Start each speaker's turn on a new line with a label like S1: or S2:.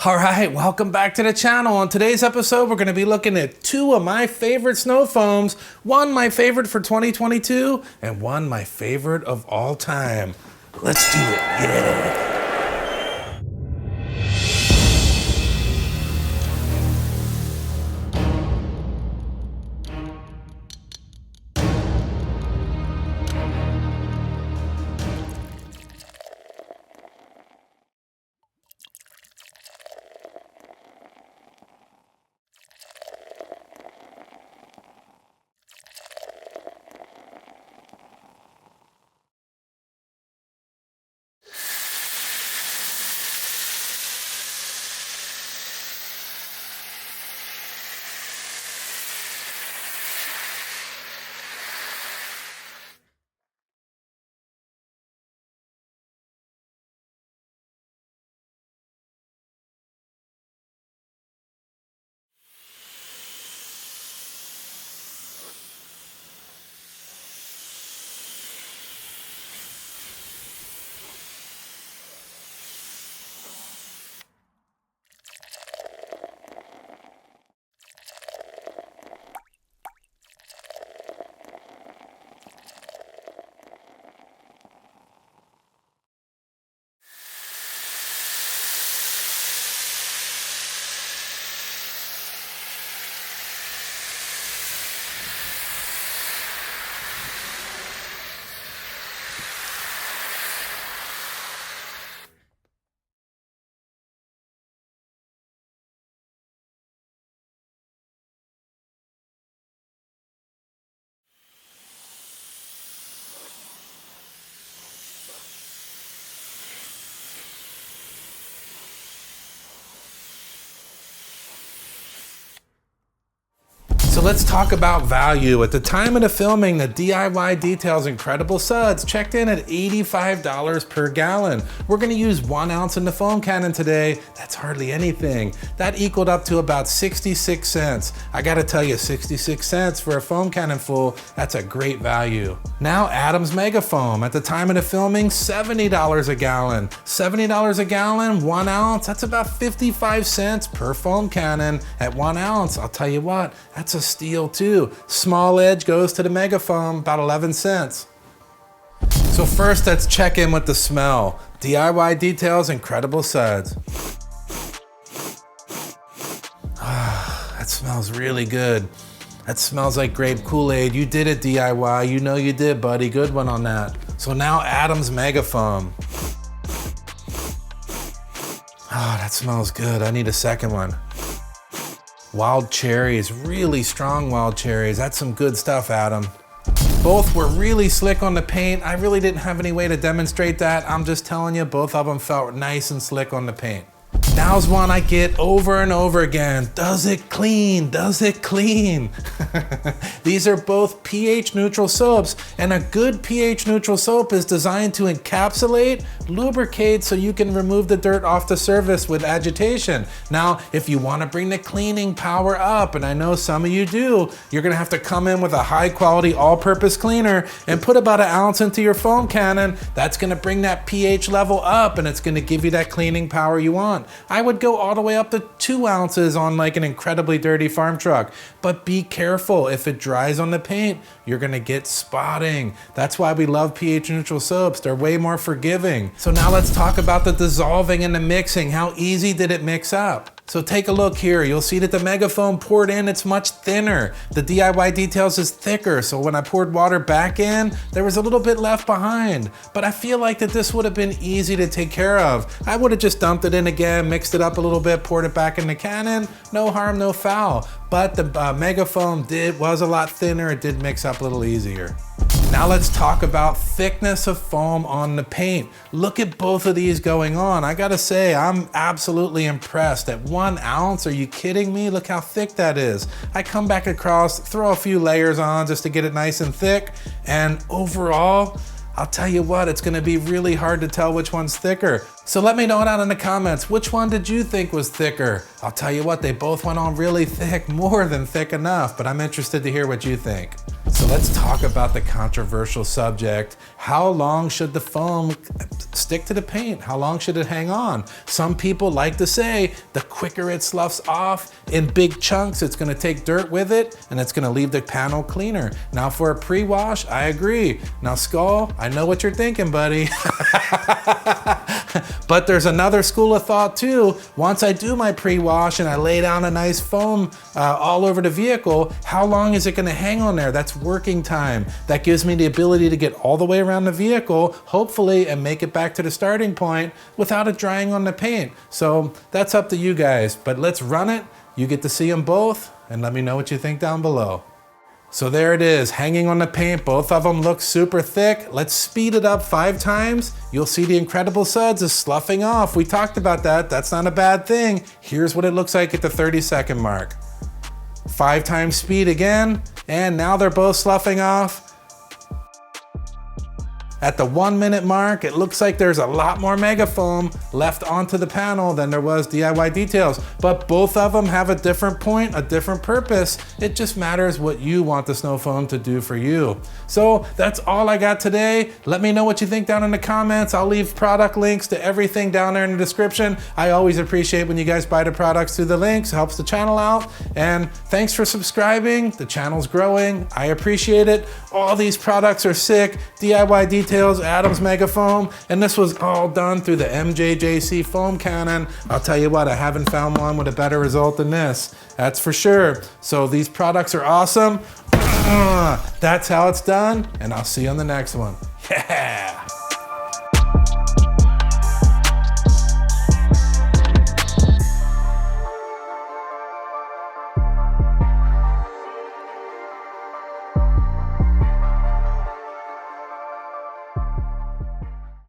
S1: All right, welcome back to the channel. On today's episode, we're going to be looking at two of my favorite snow foams. One my favorite for 2022 and one my favorite of all time. Let's do it, yeah. So let's talk about value. At the time of the filming, the DIY Details Incredible Suds checked in at $85 per gallon. We're gonna use 1 ounce in the foam cannon today. That's hardly anything. That equaled up to about 66 cents. I gotta tell you, 66 cents for a foam cannon full, that's a great value. Now Adam's Mega Foam. At the time of the filming, $70 a gallon. $70 a gallon, 1 ounce, that's about 55 cents per foam cannon. At 1 ounce, I'll tell you what, that's a steal too. Small edge goes to the Mega Foam, about 11 cents. So first, let's check in with the smell. DIY Details Incredible Suds. That smells really good. That smells like grape Kool-Aid. You did it, DIY. You know you did, buddy. Good one on that. So now Adam's Mega Foam. That smells good. I need a second one. Wild cherries, really strong wild cherries. That's some good stuff, Adam. Both were really slick on the paint. I really didn't have any way to demonstrate that. I'm just telling you, both of them felt nice and slick on the paint. Now's one I get over and over again. Does it clean? Does it clean? These are both pH neutral soaps, and a good pH neutral soap is designed to encapsulate, lubricate, so you can remove the dirt off the surface with agitation. Now, if you want to bring the cleaning power up, and I know some of you do, you're gonna have to come in with a high quality all-purpose cleaner and put about 1 ounce into your foam cannon. That's gonna bring that pH level up, and it's gonna give you that cleaning power you want. I would go all the way up to 2 ounces on like an incredibly dirty farm truck, but be careful. If it dries on the paint, you're gonna get spotting. That's why we love pH neutral soaps. They're way more forgiving. So now let's talk about the dissolving and the mixing. How easy did it mix up? So take a look here. You'll see that the Mega Foam poured in, it's much thinner. The DIY Details is thicker, so when I poured water back in, there was a little bit left behind. But I feel like that this would have been easy to take care of. I would have just dumped it in again, mixed it up a little bit, poured it back in the cannon. No harm, no foul. But the Mega Foam was a lot thinner. It did mix up a little easier. Now let's talk about thickness of foam on the paint. Look at both of these going on. I gotta say, I'm absolutely impressed. At 1 ounce, are you kidding me? Look how thick that is. I come back across, throw a few layers on just to get it nice and thick, and overall, I'll tell you what, it's gonna be really hard to tell which one's thicker. So let me know down in the comments, which one did you think was thicker? I'll tell you what, they both went on really thick, more than thick enough, but I'm interested to hear what you think. So let's talk about the controversial subject. How long should the foam stick to the paint? How long should it hang on? Some people like to say the quicker it sloughs off in big chunks, it's gonna take dirt with it and it's gonna leave the panel cleaner. Now for a pre-wash, I agree. Now Skull, I know what you're thinking, buddy. But there's another school of thought too. Once I do my pre-wash and I lay down a nice foam all over the vehicle, how long is it gonna hang on there? That's working time. That gives me the ability to get all the way around the vehicle, hopefully, and make it back to the starting point without it drying on the paint. So that's up to you guys, but let's run it. You get to see them both and let me know what you think down below. So there it is, hanging on the paint. Both of them look super thick. Let's speed it up 5 times. You'll see the Incredible Suds is sloughing off. We talked about that. That's not a bad thing. Here's what it looks like at the 30-second mark. 5 times speed again, and now they're both sloughing off. At the 1 minute mark, it looks like there's a lot more mega foam left onto the panel than there was DIY details, but both of them have a different point, a different purpose. It just matters what you want the snow foam to do for you. So that's all I got today. Let me know what you think down in the comments. I'll leave product links to everything down there in the description. I always appreciate when you guys buy the products through the links. It helps the channel out. And thanks for subscribing. The channel's growing. I appreciate it. All these products are sick. DIY details, Adam's Mega Foam, and this was all done through the MJJC foam cannon. I'll tell you what, I haven't found one with a better result than this. That's for sure. So these products are awesome. That's how it's done, and I'll see you on the next one. Yeah.